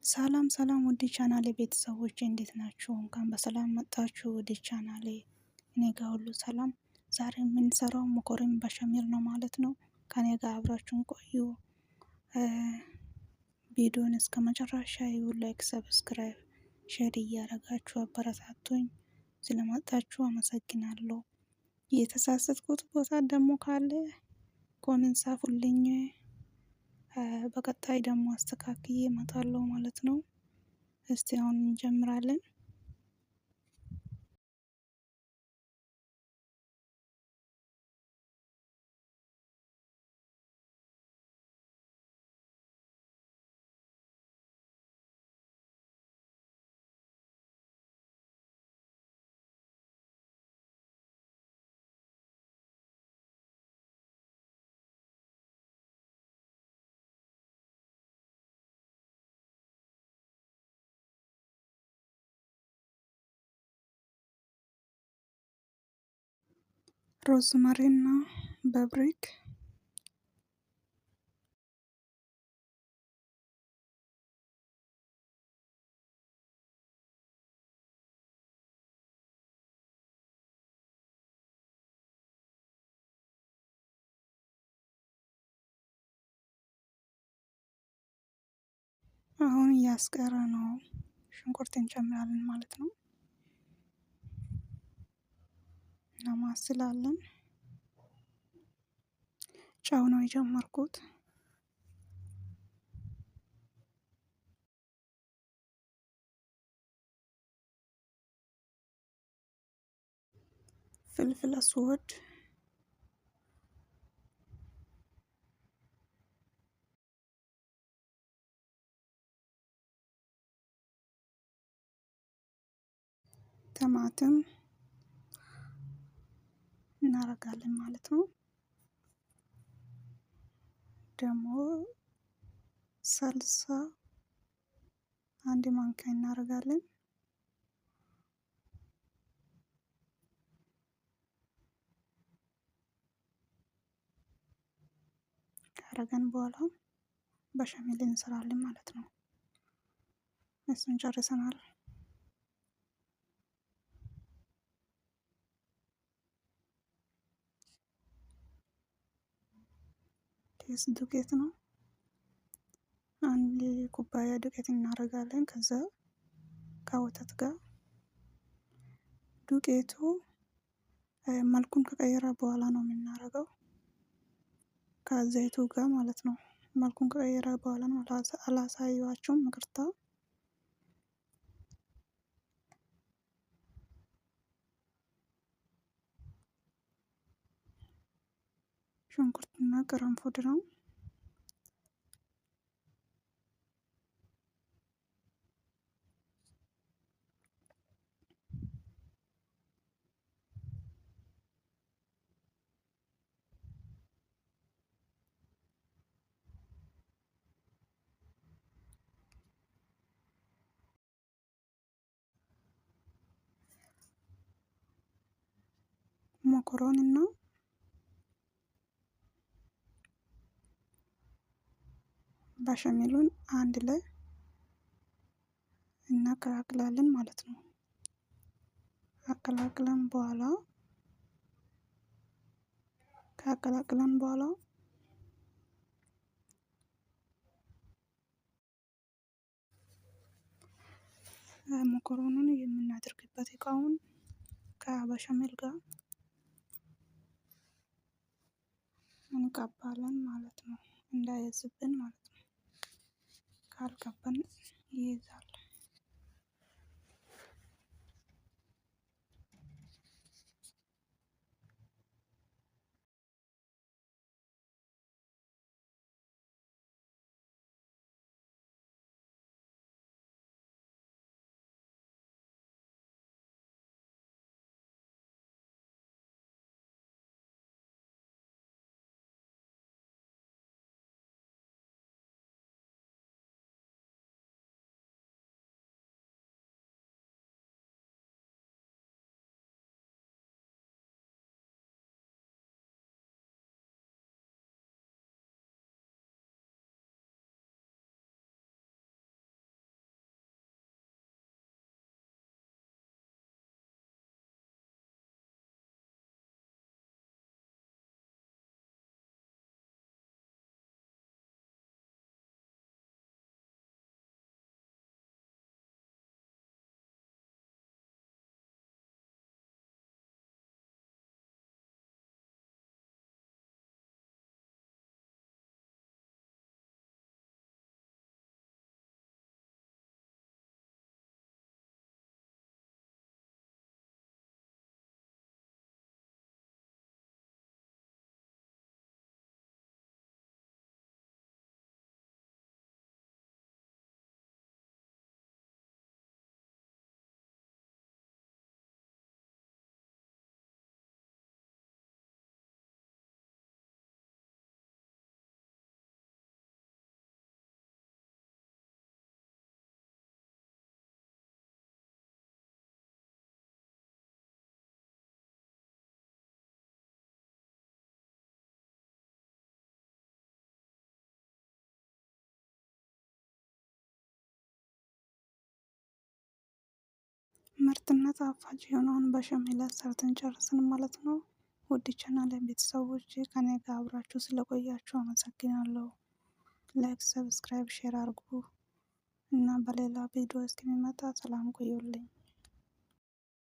ሰላም ሰላም ውድ ቻናሌ ቤተሰቦቼ እንዴት ናችሁ? እንኳን በሰላም መጣችሁ ወደ ቻናሌ። እኔ ጋር ሁሉ ሰላም። ዛሬ የምንሰራው መኮረኒ በሸሜል ነው ማለት ነው። ከኔ ጋር አብራችሁን ቆዩ። ቪዲዮን እስከ መጨረሻ ይዩ። ላይክ፣ ሰብስክራይብ፣ ሼር እያደረጋችሁ አበረታቱኝ። ስለመጣችሁ አመሰግናለሁ። የተሳሳትኩት ቦታ ደግሞ ካለ ኮሜንት ጻፉልኝ። በቀጣይ ደግሞ አስተካክዬ እመጣለሁ ማለት ነው። እስቲ አሁን እንጀምራለን። ሮዝመሪና በብሪክ አሁን እያስቀረ ነው። ሽንኩርት እንጨምራለን ማለት ነው። እናማስላለን። ጨው ነው የጨመርኩት። ፍልፍል አስወድ፣ ቲማቲም እናረጋለን ማለት ነው። ደግሞ ሰልሳ አንድ ማንኪያ እናረጋለን። ካረገን በኋላ በሸሜል እንሰራለን ማለት ነው። እሱን ጨርሰናል። ቴስ ዱቄት ነው። አንድ ኩባያ ዱቄት እናደርጋለን። ከዛ ከወተት ጋር ዱቄቱ መልኩን ከቀየረ በኋላ ነው የምናደርገው። ከዘይቱ ጋር ማለት ነው። መልኩን ከቀየረ በኋላ ነው። አላሳየኋችሁም፣ ይቅርታ። ሽንኩርትና ቅርንፉድ ነው። መኮረኒና በሸሜሉን አንድ ላይ እናቀላቅላለን ማለት ነው። ካቀላቀለን በኋላ መኮረኒውን የምናደርግበት እቃውን ከበሸሜል ጋር እንቀባለን ማለት ነው። እንዳይዝብን ማለት ነው። ካልቀባን ይይዛል። ምርጥና ጣፋጭ የሆነውን በሸሜላ ሰርተን ጨረስን ማለት ነው። ውድ ቻናሌ ቤተሰቦች ከኔ ጋር አብራችሁ ስለቆያችሁ አመሰግናለሁ። ላይክ፣ ሰብስክራይብ፣ ሼር አድርጉ እና በሌላ ቪዲዮ እስከሚመጣ ሰላም ቆዩልኝ።